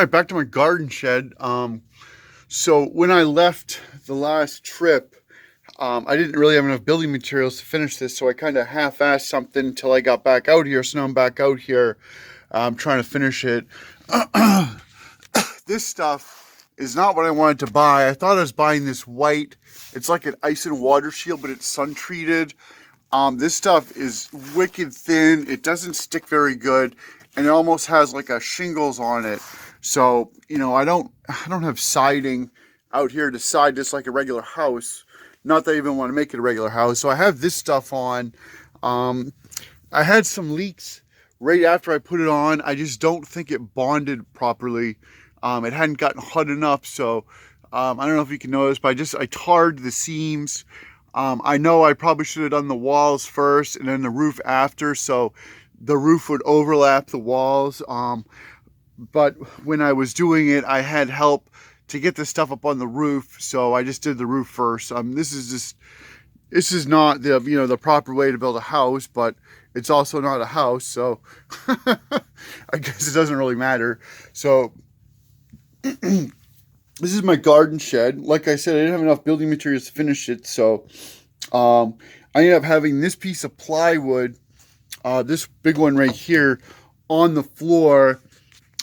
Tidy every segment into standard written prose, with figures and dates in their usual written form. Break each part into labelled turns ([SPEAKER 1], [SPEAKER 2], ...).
[SPEAKER 1] All right, back to my garden shed. So when I left the last trip, I didn't really have enough building materials to finish this, so I kind of half-assed something until I got back out here. So now I'm back out here, trying to finish it. This stuff is not what I wanted to buy. I thought I was buying this white. It's like an ice and water shield, but it's sun treated. This stuff is wicked thin. It doesn't stick very good, and it almost has like a shingles on it. So, I don't have siding out here to side just like a regular house. Not that I even want to make it a regular house. So I have this stuff on. I had some leaks right after I put it on. I just don't think it bonded properly. It hadn't gotten hot enough. So I don't know if you can notice, but I tarred the seams. I know I probably should have done the walls first and then the roof after, so the roof would overlap the walls. But when I was doing it, I had help to get the stuff up on the roof, so I just did the roof first. This is not the proper way to build a house, but it's also not a house, so I guess it doesn't really matter. So this is my garden shed. Like I said, I didn't have enough building materials to finish it, so I ended up having this piece of plywood, this big one right here, on the floor,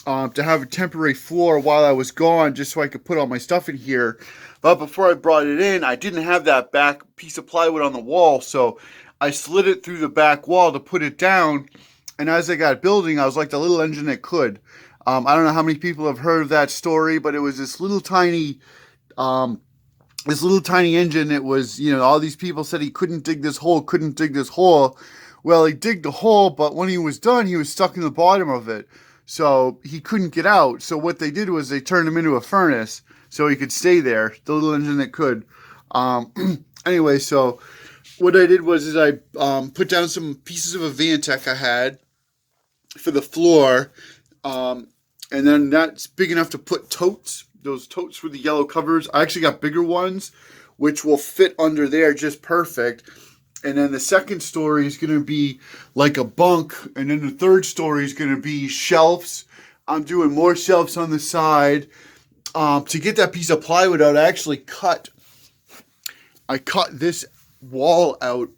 [SPEAKER 1] to have a temporary floor while I was gone, just so I could put all my stuff in here. But before I brought it in, I didn't have that back piece of plywood on the wall, so I slid it through the back wall to put it down. And as I got building, I was like the little engine that could. I don't know how many people have heard of that story, but it was this little tiny engine. It was, all these people said he couldn't dig this hole. Well, he digged the hole, but when he was done, he was stuck in the bottom of it. So he couldn't get out. So what they did was they turned him into a furnace so he could stay there, the little engine that could. Anyway, so what I did was I put down some pieces of Avantech I had for the floor. And then that's big enough to put totes. Those totes with the yellow covers. I actually got bigger ones, which will fit under there just perfect. And then the second story is going to be like a bunk. And then the third story is going to be shelves. I'm doing more shelves on the side. To get that piece of plywood out, I cut this wall out.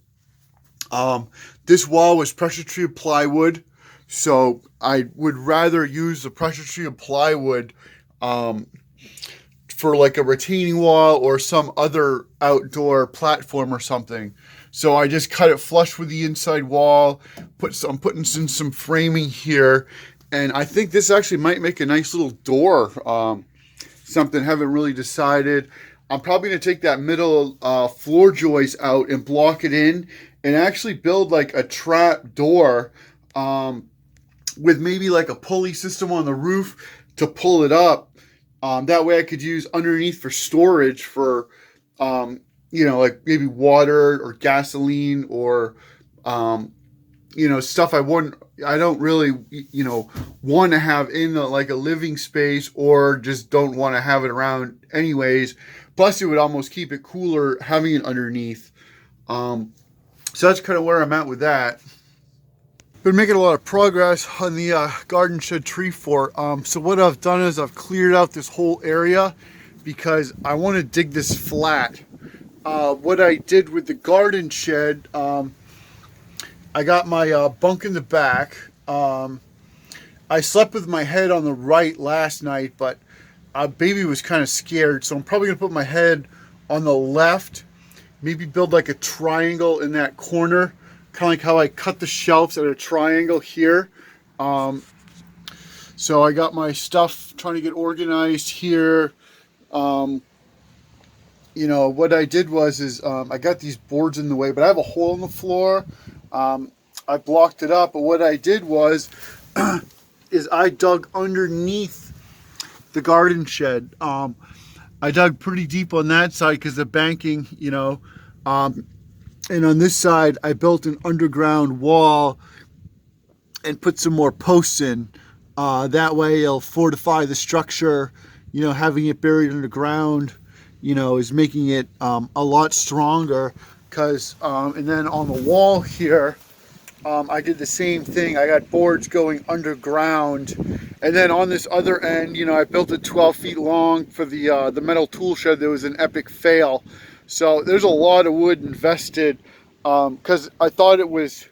[SPEAKER 1] This wall was pressure treated plywood. So I would rather use the pressure treated plywood for like a retaining wall or some other outdoor platform or something. So I just cut it flush with the inside wall. I'm putting in some framing here, and I think this actually might make a nice little door. Something, haven't really decided. I'm probably gonna take that middle floor joist out and block it in, and actually build like a trap door with maybe like a pulley system on the roof to pull it up. That way I could use underneath for storage for like maybe water or gasoline or, stuff I don't really, want to have in like a living space, or just don't want to have it around anyways. Plus it would almost keep it cooler having it underneath. So that's kind of where I'm at with that. Been making a lot of progress on the garden shed tree fort. So what I've done is I've cleared out this whole area because I want to dig this flat. What I did with the garden shed, I got my bunk in the back. I slept with my head on the right last night, but baby was kind of scared, so I'm probably gonna put my head on the left. Maybe build like a triangle in that corner, kind of like how I cut the shelves at a triangle here. So I got my stuff trying to get organized here. What I did was I got these boards in the way, but I have a hole in the floor. I blocked it up, but what I did was is I dug underneath the garden shed. I dug pretty deep on that side because the banking, and on this side I built an underground wall and put some more posts in. That way it'll fortify the structure. Having it buried underground is making it a lot stronger, because and then on the wall here I did the same thing. I got boards going underground, and then on this other end, you know, I built it 12 feet long for the metal tool shed. There was an epic fail, so there's a lot of wood invested, because I thought it was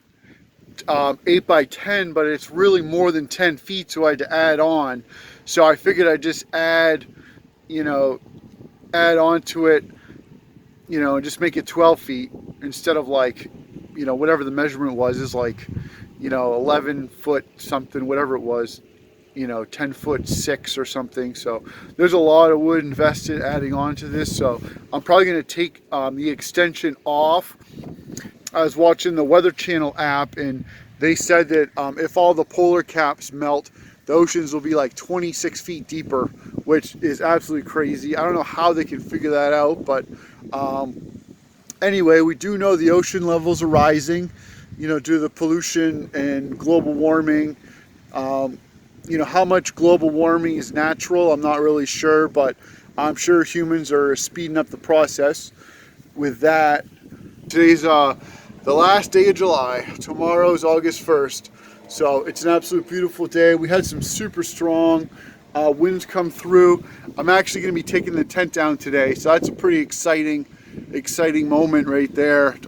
[SPEAKER 1] 8 by 10, but it's really more than 10 feet, so I had to add on. So I figured I'd just add, you know, add on to it, you know, and just make it 12 feet instead of like, you know, whatever the measurement was, is like, you know, 11 foot something, whatever it was, you know, 10 foot 6 or something. So there's a lot of wood invested adding on to this. So I'm probably going to take the extension off. I was watching the Weather Channel app, and they said that if all the polar caps melt, the oceans will be like 26 feet deeper, which is absolutely crazy. I don't know how they can figure that out, but anyway, we do know the ocean levels are rising, you know, due to the pollution and global warming. You know, how much global warming is natural, I'm not really sure, but I'm sure humans are speeding up the process with that. Today's the last day of July. Tomorrow is August 1st. So it's an absolute beautiful day. We had some super strong winds come through. I'm actually going to be taking the tent down today. So that's a pretty exciting moment right there.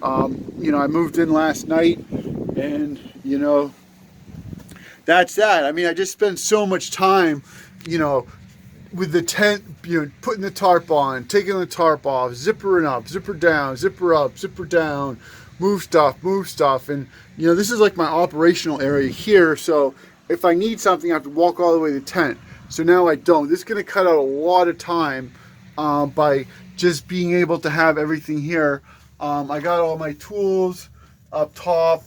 [SPEAKER 1] You know, I moved in last night, and, you know, that's that. I mean, I just spent so much time, you know, with the tent, you know, putting the tarp on, taking the tarp off, zippering up, zipper down, zipper up, zipper down, move stuff. And, you know, this is like my operational area here. So if I need something, I have to walk all the way to the tent. So now I don't. This is going to cut out a lot of time by just being able to have everything here. I got all my tools up top.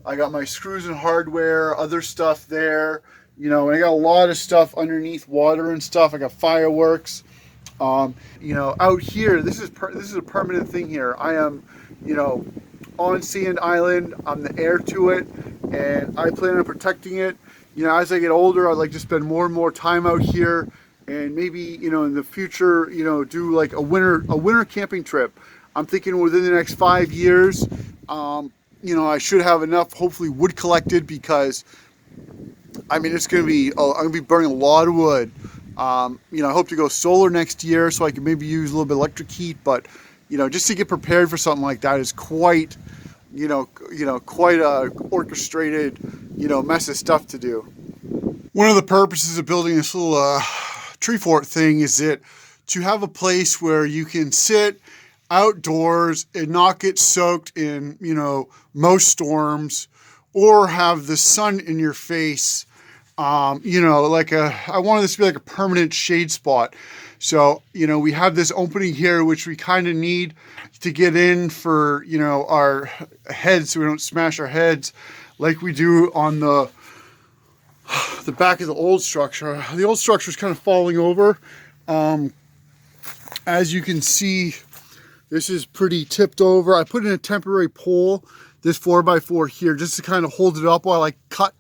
[SPEAKER 1] I got my screws and hardware, other stuff there. You know, and I got a lot of stuff underneath water and stuff. I got fireworks. You know, out here, this is a permanent thing here. I am, you know, on Sand Island. I'm the heir to it, and I plan on protecting it. You know, as I get older, I'd like to spend more and more time out here, and maybe, you know, in the future, you know, do like a winter camping trip. I'm thinking within the next 5 years, you know, I should have enough, hopefully, wood collected, because I mean, it's going to be, I'm going to be burning a lot of wood. You know, I hope to go solar next year so I can maybe use a little bit of electric heat, but, you know, just to get prepared for something like that is quite, quite a orchestrated, you know, mess of stuff to do. One of the purposes of building this little tree fort thing is that to have a place where you can sit outdoors and not get soaked in, you know, most storms, or have the sun in your face. You know, I wanted this to be like a permanent shade spot. So, you know, we have this opening here, which we kind of need to get in for, you know, our heads, so we don't smash our heads like we do on the back of the old structure. The old structure is kind of falling over. As you can see, this is pretty tipped over. I put in a temporary pole, this 4x4 here, just to kind of hold it up while I cut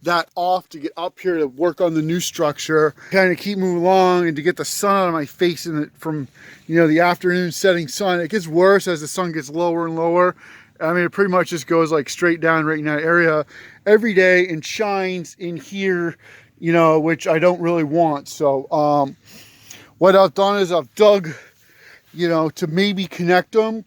[SPEAKER 1] that off to get up here to work on the new structure, kind of keep moving along, and to get the sun out of my face in it from, you know, the afternoon setting sun. It gets worse as the sun gets lower and lower. I mean, it pretty much just goes like straight down right in that area every day and shines in here, you know, which I don't really want. So what I've done is I've dug, you know, to maybe connect them.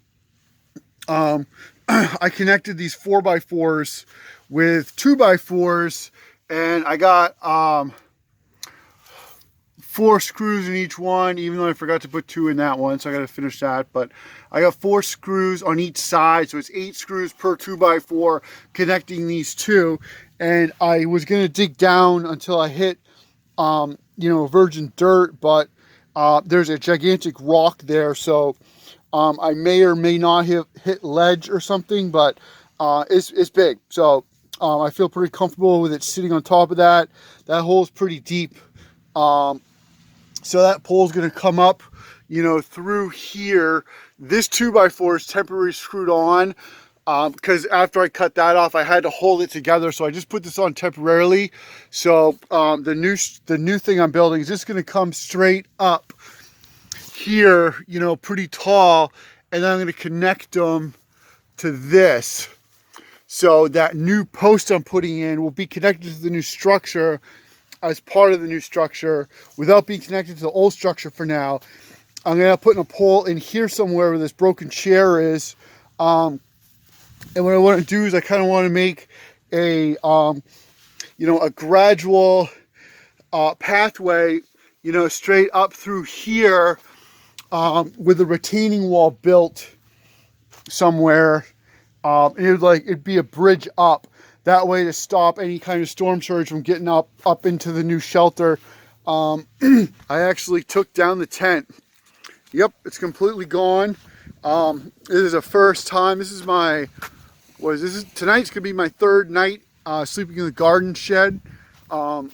[SPEAKER 1] I connected these 4x4s with 2x4s, and I got 4 screws in each one, even though I forgot to put 2 in that one, so I got to finish that. But I got 4 screws on each side, so it's 8 screws per 2x4 connecting these two. And I was going to dig down until I hit, you know, virgin dirt, but there's a gigantic rock there, so I may or may not have hit ledge or something, but it's big. So I feel pretty comfortable with it sitting on top of that. That hole is pretty deep. So that pole is going to come up, you know, through here. This 2x4 is temporarily screwed on because after I cut that off, I had to hold it together. So I just put this on temporarily. So the new thing I'm building is just going to come straight up here, you know, pretty tall, and then I'm going to connect them to this. So that new post I'm putting in will be connected to the new structure as part of the new structure without being connected to the old structure for now. I'm going to put in a pole in here somewhere where this broken chair is. And what I want to do is I kind of want to make a, a gradual pathway, straight up through here with a retaining wall built somewhere. It'd be a bridge up that way to stop any kind of storm surge from getting up into the new shelter. I actually took down the tent. Yep, it's completely gone. This is a first time. This is tonight's gonna be my third night sleeping in the garden shed. But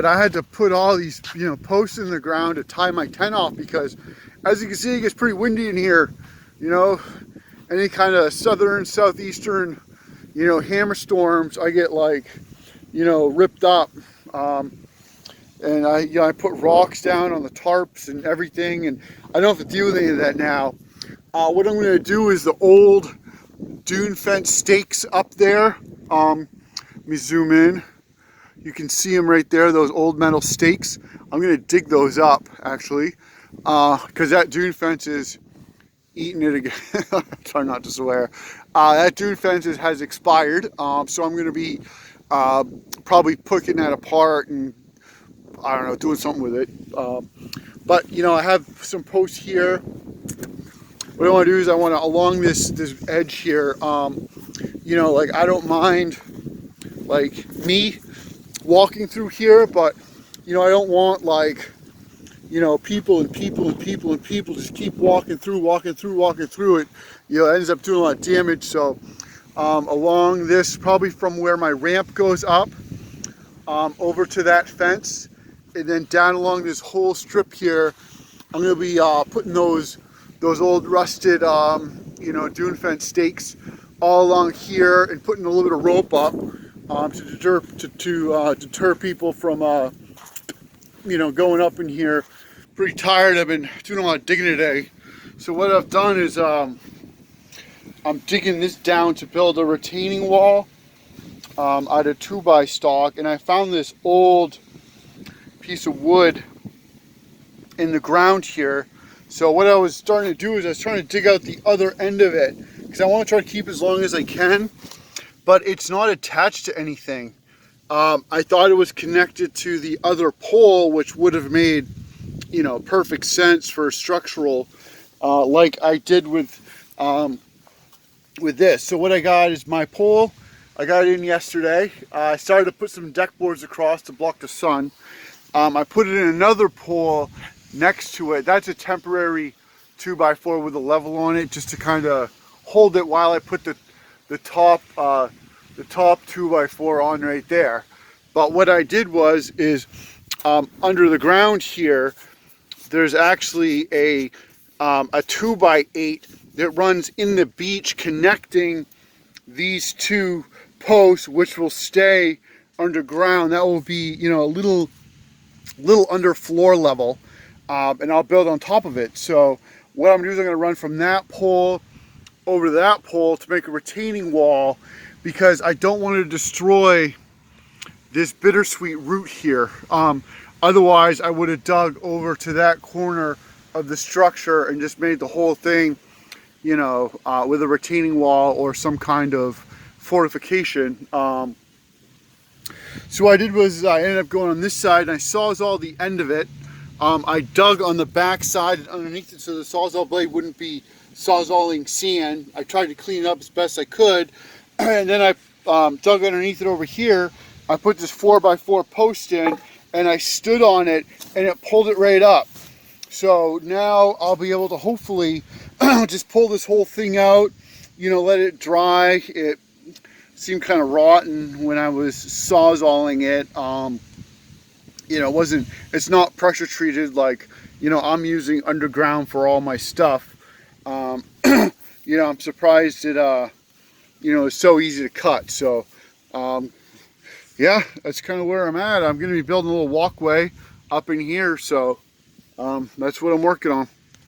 [SPEAKER 1] I had to put all these posts in the ground to tie my tent off because, as you can see, it gets pretty windy in here. Any kind of southern, southeastern, hammer storms, I get ripped up. And I put rocks down on the tarps and everything, and I don't have to deal with any of that now. What I'm going to do is the old dune fence stakes up there. Let me zoom in. You can see them right there, those old metal stakes. I'm going to dig those up, actually, because that dune fence is eating it again. Try not to swear. That dune fence has expired, so I'm going to be probably picking that apart and, I don't know, doing something with it. But I have some posts here. What I want to do is I want to, along this edge here, I don't mind me walking through here, but I don't want people and people and people and people just keep walking through it. It ends up doing a lot of damage. So along this, probably from where my ramp goes up over to that fence, and then down along this whole strip here, I'm going to be putting those old rusted dune fence stakes all along here, and putting a little bit of rope up to deter people from going up in here. Pretty tired. I've been doing a lot of digging today. So what I've done is I'm digging this down to build a retaining wall out of 2x stock, and I found this old piece of wood in the ground here. So what I was starting to do is I was trying to dig out the other end of it, because I want to try to keep as long as I can, but it's not attached to anything. I thought it was connected to the other pole, which would have made perfect sense for structural, like I did with this. So what I got is my pole. I got it in yesterday. I started to put some deck boards across to block the sun. I put it in another pole next to it. That's a temporary 2x4 with a level on it, just to kind of hold it while I put the top 2x4 on right there. But what I did is under the ground here, there's actually a 2x8 that runs in the beach, connecting these two posts, which will stay underground. That will be a little under floor level, and I'll build on top of it. So what I'm doing is I'm going to run from that pole over to that pole to make a retaining wall, because I don't want to destroy this bittersweet root here. Otherwise I would have dug over to that corner of the structure and just made the whole thing with a retaining wall or some kind of fortification. So what I did was I ended up going on this side, and I sawzalled the end of it. I dug on the back side and underneath it so the sawzall blade wouldn't be sawzalling sand. I tried to clean it up as best I could, and then I dug underneath it over here. I put this 4x4 post in, and I stood on it, and it pulled it right up. So now I'll be able to hopefully just pull this whole thing out, let it dry. It seemed kind of rotten when I was sawzalling it. It's not pressure treated like, I'm using underground for all my stuff. I'm surprised it, it's so easy to cut. So, yeah, that's kind of where I'm at. I'm going to be building a little walkway up in here. So, that's what I'm working on.